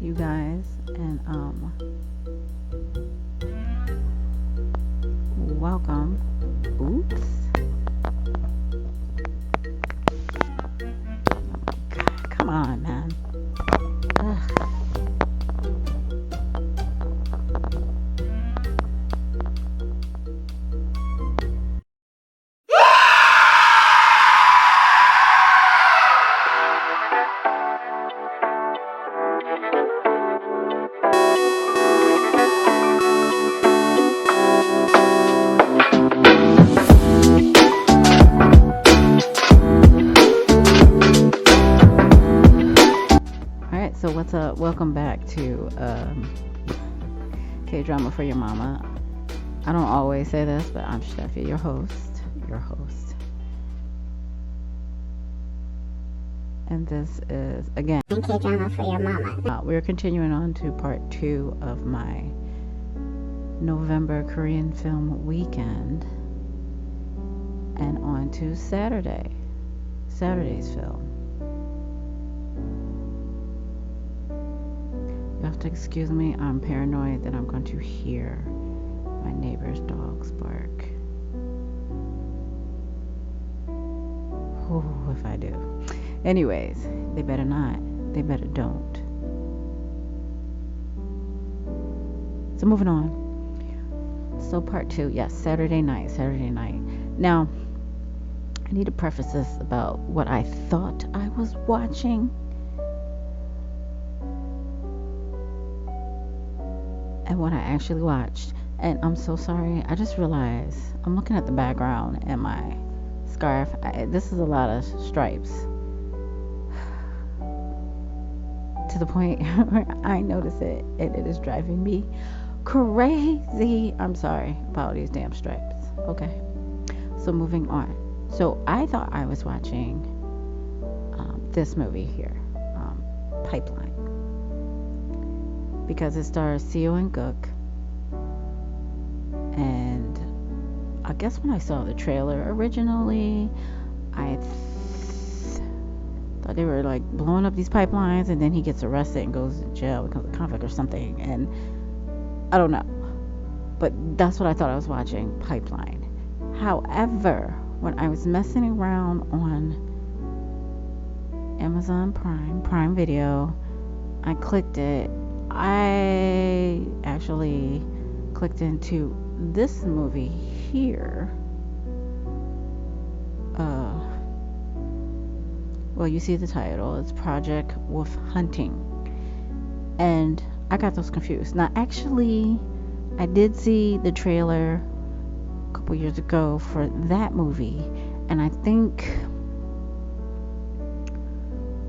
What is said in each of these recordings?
You guys, and welcome. Oops. God, come on, man. Ugh. All right, so what's up? Welcome back to K-Drama for Your Mama. I don't always say this, but I'm Steffi, your host. And this is, again, K-Drama for Your Mama. we're continuing on to part 2 of my November Korean film weekend. And on to Saturday's film. You have to excuse me, I'm paranoid that I'm going to hear my neighbor's dogs bark. Oh, if I do. Anyways, they better not. They better don't. So moving on. So part 2, yes, Saturday night. Now, I need to preface this about what I thought I was watching and what I actually watched. And I'm so sorry, I just realized I'm looking at the background and my scarf. This is a lot of stripes. To the point where I notice it and it is driving me crazy. I'm sorry about these damn stripes. Okay, so moving on. So I thought I was watching this movie here, Pipeline, because it stars In-guk. And I guess when I saw the trailer originally, I thought they were like blowing up these pipelines, and then he gets arrested and goes to jail because of conflict or something. And I don't know, but that's what I thought I was watching, Pipeline. However, when I was messing around on Amazon Prime Video, I clicked it. I actually clicked into this movie here. Well, you see the title. It's Project Wolf Hunting. And I got those confused. Now, actually, I did see the trailer a couple years ago for that movie. And I think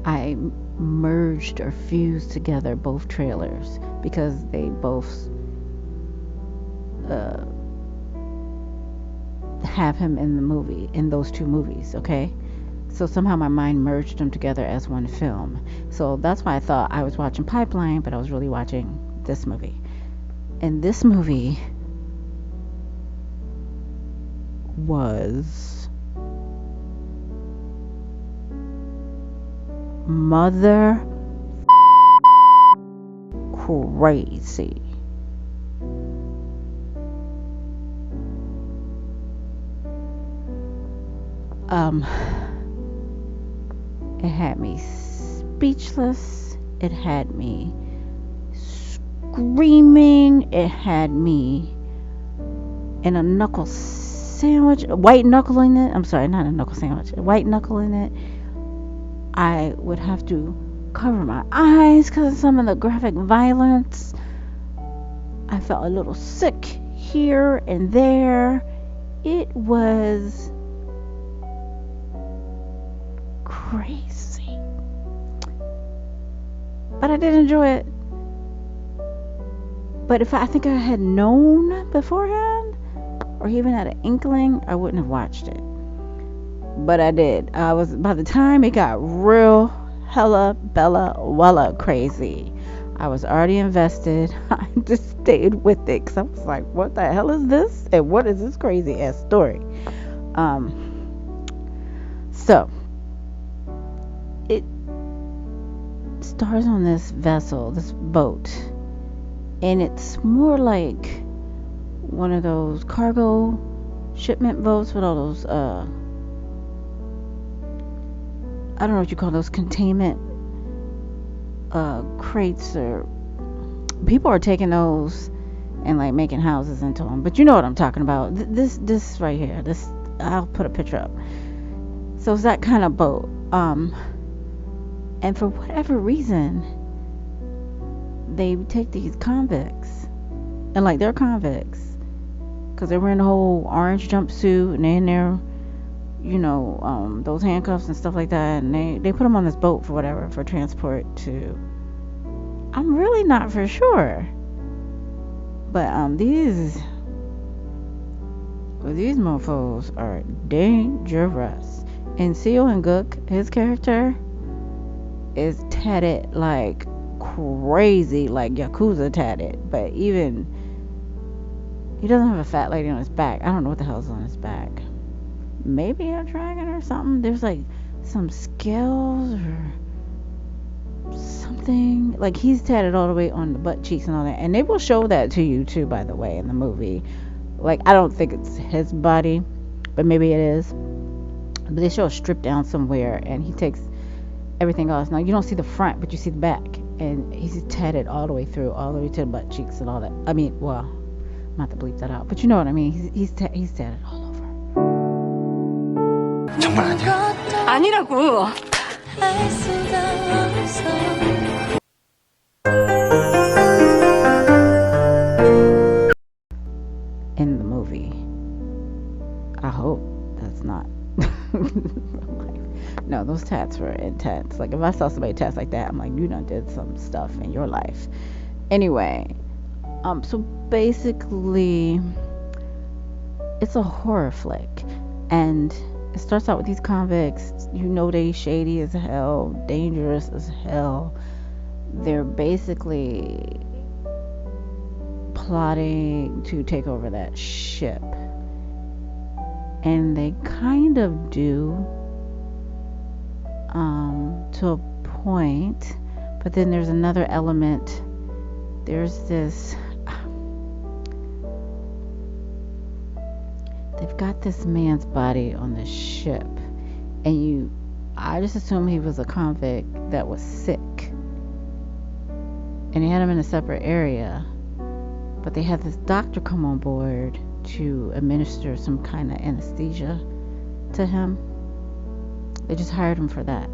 I merged or fused together both trailers because they both have him in the movie, in those two movies, okay? So somehow my mind merged them together as one film. So that's why I thought I was watching Pipeline, but I was really watching this movie. And this movie was mother crazy. It had me speechless. It had me screaming. It had me in a knuckle sandwich, white knuckle in it. I'm sorry, not a knuckle sandwich, a white knuckle in it. I would have to cover my eyes because of some of the graphic violence. I felt a little sick here and there. It was crazy, but I did enjoy it. But if I think I had known beforehand, or even had an inkling, I wouldn't have watched it. But I did. By the time it got real hella bella wella crazy, I was already invested. I just stayed with it because I was like, what the hell is this? And what is this crazy ass story? So it stars on this vessel, this boat, and it's more like one of those cargo shipment boats with all those I don't know what you call those, containment crates, or people are taking those and like making houses into them. But you know what I'm talking about. This right here. This, I'll put a picture up. So it's that kind of boat. And for whatever reason, they take these convicts, and like they're convicts, because they're wearing the whole orange jumpsuit and they're in there, those handcuffs and stuff like that, and they put them on this boat for whatever, for transport to, I'm really not for sure, but these mofos are dangerous. And In-guk, his character, is tatted like crazy, like Yakuza tatted, but even he doesn't have a fat lady on his back. I don't know what the hell's on his back. Maybe a dragon or something. There's like some scales or something. Like he's tatted all the way on the butt cheeks and all that. And they will show that to you too, by the way, in the movie. Like, I don't think it's his body, but maybe it is. But they show a strip down somewhere, and he takes everything else. Now you don't see the front, but you see the back, and he's tatted all the way through, all the way to the butt cheeks and all that. I mean, well, I'm not to bleep that out, but you know what I mean. He's tatted all over. 정말 아니야? 아니라고. In the movie, I hope that's not. No, those tats were intense. Like, if I saw somebody tats like that, I'm like, you done did some stuff in your life. Anyway, so basically, it's a horror flick, and it starts out with these convicts. They shady as hell, dangerous as hell. They're basically plotting to take over that ship, and they kind of do, to a point, but then there's another element. There's this, they've got this man's body on this ship, and I just assume he was a convict that was sick, and they had him in a separate area, but they had this doctor come on board to administer some kind of anesthesia to him. They just hired him for that.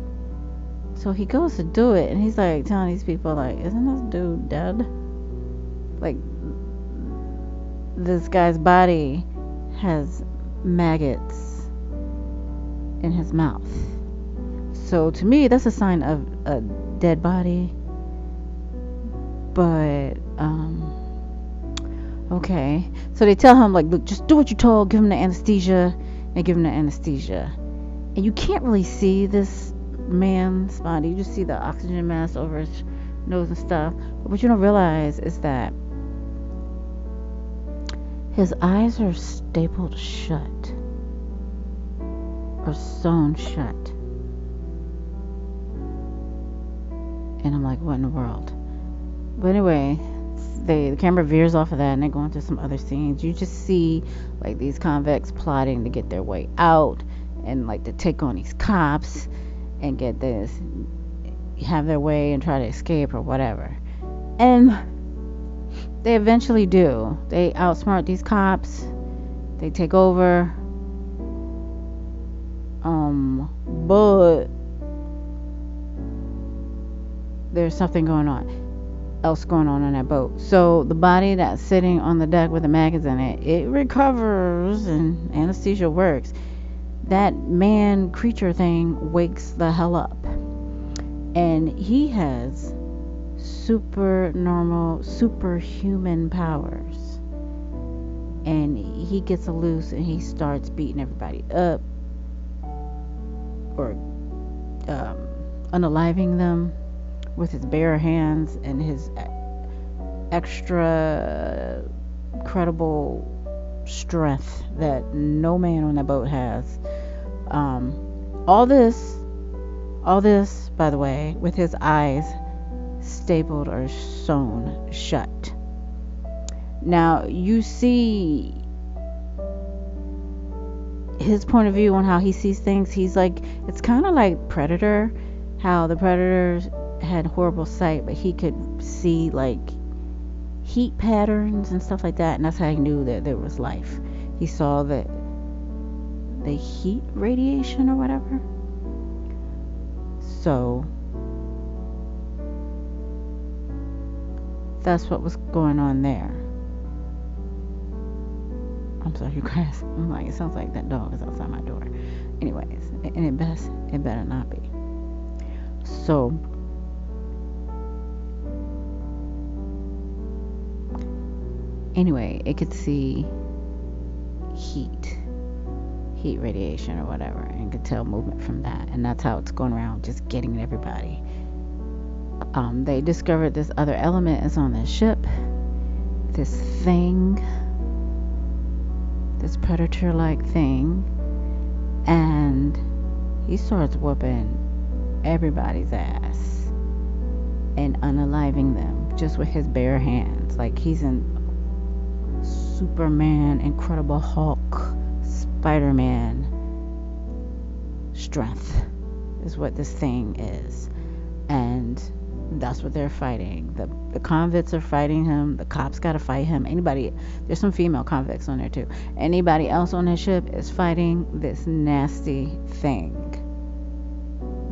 So he goes to do it, and he's like telling these people, like, isn't this dude dead? Like, this guy's body has maggots in his mouth. So to me, that's a sign of a dead body. But okay. So they tell him, like, look, just do what you're told. Give him the anesthesia. And give him the anesthesia. And you can't really see this man's body. You just see the oxygen mask over his nose and stuff. But what you don't realize is that his eyes are stapled shut, or sewn shut. And I'm like, what in the world? But anyway, the camera veers off of that, and they go into some other scenes. You just see like these convicts plotting to get their way out, and like to take on these cops and get this, have their way and try to escape or whatever. And they eventually do. They outsmart these cops. They take over. But there's something else going on that boat. So the body that's sitting on the deck with the maggots in it, it recovers, and anesthesia works. That man creature thing wakes the hell up, and he has superhuman powers, and he gets loose and he starts beating everybody up, or unaliving them with his bare hands and his extra credible strength that no man on that boat has. All All this, by the way, with his eyes stapled or sewn shut. Now, you see his point of view on how he sees things. He's like, it's kind of like Predator, how the Predators had horrible sight, but he could see like heat patterns and stuff like that, and that's how he knew that there was life. He saw the heat radiation or whatever. So that's what was going on there. I'm sorry, you guys. I'm like, it sounds like that dog is outside my door. Anyways, and it better not be. So anyway, it could see heat radiation or whatever, and could tell movement from that, and that's how it's going around, just getting everybody. They discovered this other element is on the ship, this thing, this predator-like thing, and he starts whooping everybody's ass and unaliving them just with his bare hands, like he's in Superman, Incredible Hulk, Spider-Man strength is what this thing is. And that's what they're fighting. The convicts are fighting him. The cops gotta fight him. There's some female convicts on there too. Anybody else on that ship is fighting this nasty thing,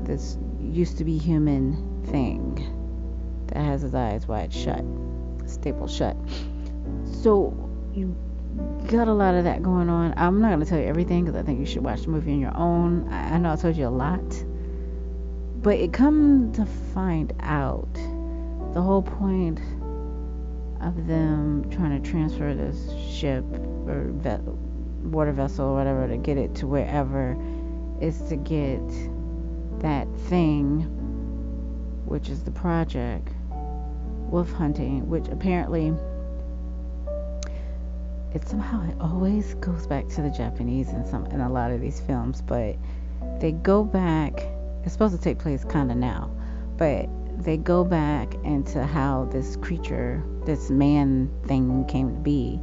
this used to be human thing that has his eyes wide shut, stapled shut. So you got a lot of that going on. I'm not going to tell you everything because I think you should watch the movie on your own. I know I told you a lot, but it come to find out, the whole point of them trying to transfer this ship or water vessel or whatever to get it to wherever is to get that thing, which is the project wolf hunting, which apparently it always goes back to the Japanese in a lot of these films, but they go back, it's supposed to take place kind of now, but they go back into how this creature, this man thing came to be,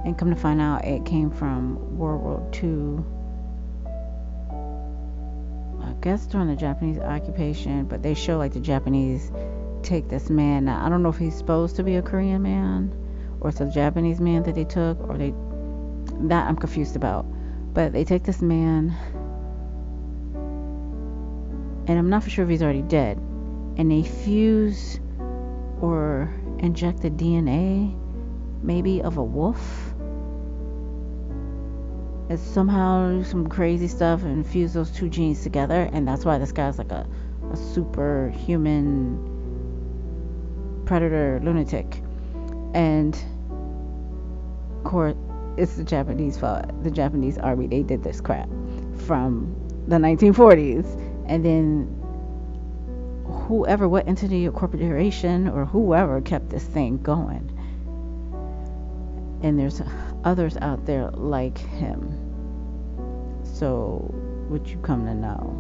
and come to find out it came from World War II, I guess during the Japanese occupation, but they show like the Japanese take this man. Now, I don't know if he's supposed to be a Korean man, or it's a Japanese man that they took, or that I'm confused about. But they take this man, and I'm not for sure if he's already dead, and they fuse or inject the DNA maybe of a wolf. It's somehow some crazy stuff and fuse those two genes together, and that's why this guy's like a superhuman predator lunatic. And of course, it's the Japanese fault. The Japanese army, they did this crap from the 1940s, and then whoever went into the corporation or whoever kept this thing going. And there's others out there like him. So, what you come to know?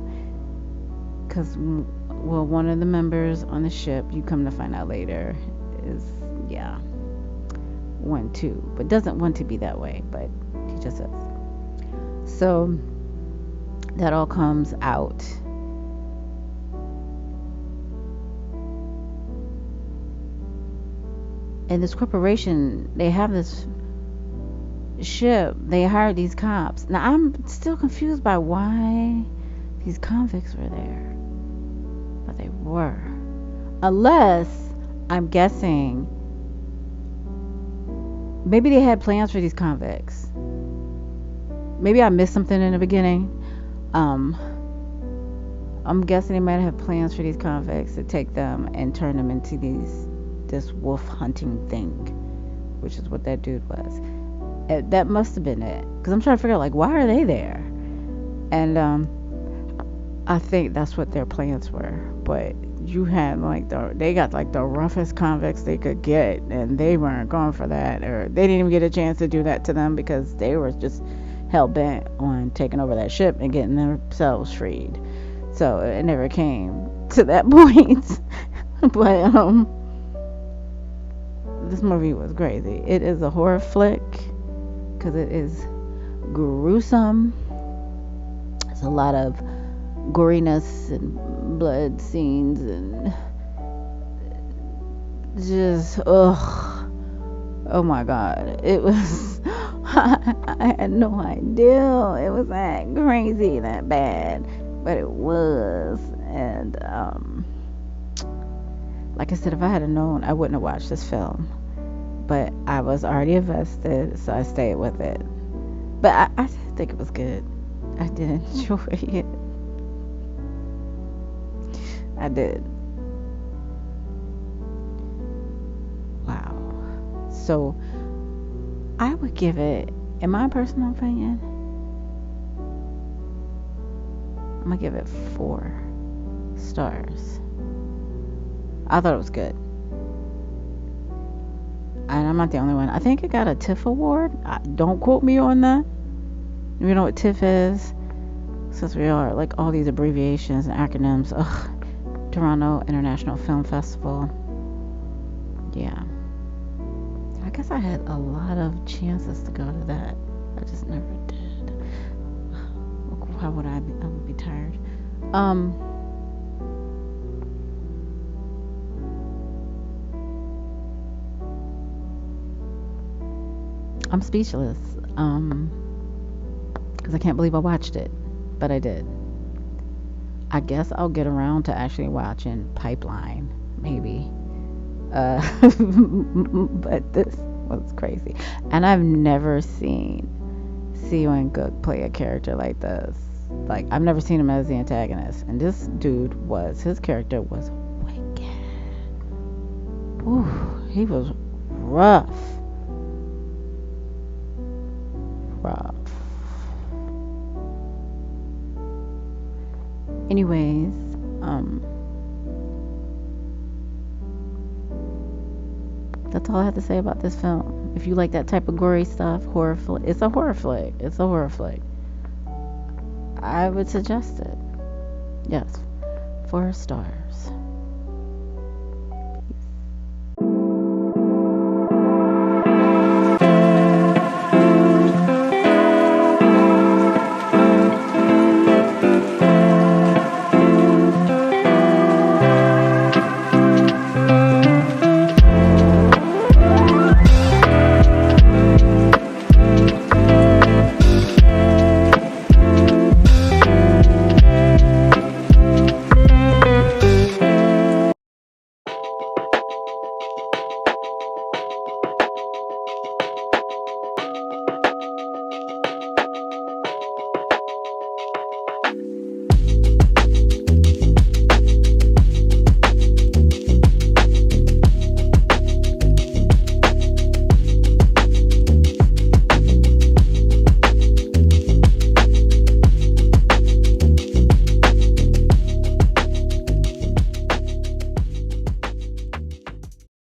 Because, well, one of the members on the ship, you come to find out later, is, yeah, 1-2, but doesn't want to be that way, but he just is. So that all comes out, and this corporation, they have this ship, they hired these cops. Now I'm still confused by why these convicts were there, but they were, unless, I'm guessing, maybe they had plans for these convicts. Maybe I missed something in the beginning. I'm guessing they might have plans for these convicts to take them and turn them into this wolf hunting thing, which is what that dude was. That must have been it, because I'm trying to figure out, like, why are they there? And I think that's what their plans were. But you had they got like the roughest convicts they could get, and they weren't going for that, or they didn't even get a chance to do that to them because they were just hell bent on taking over that ship and getting themselves freed. So it never came to that point. But this movie was crazy. It is a horror flick because it is gruesome. There's a lot of goriness and blood scenes and just oh my god, it was I had no idea it was that crazy, that bad, but it was. And like I said, if I had known, I wouldn't have watched this film, but I was already invested, so I stayed with it. But I think it was good. I did enjoy it. I did. Wow. So I would give it, in my personal opinion, I'm gonna give it 4 stars. I thought it was good. And I'm not the only one. I think it got a TIFF award. Don't quote me on that. You know what TIFF is? Since we are like all these abbreviations and acronyms. Ugh. Toronto International Film Festival. Yeah. I guess I had a lot of chances to go to that. I just never did. How would I be? I would be tired. I'm speechless. Because I can't believe I watched it, but I did. I guess I'll get around to actually watching Pipeline, maybe. But this was crazy. And I've never seen In-guk play a character like this. Like, I've never seen him as the antagonist. And this dude his character was wicked. Ooh, he was rough. Anyways, that's all I have to say about this film. If you like that type of gory stuff, it's a horror flick. It's a horror flick. I would suggest it. Yes, 4 stars.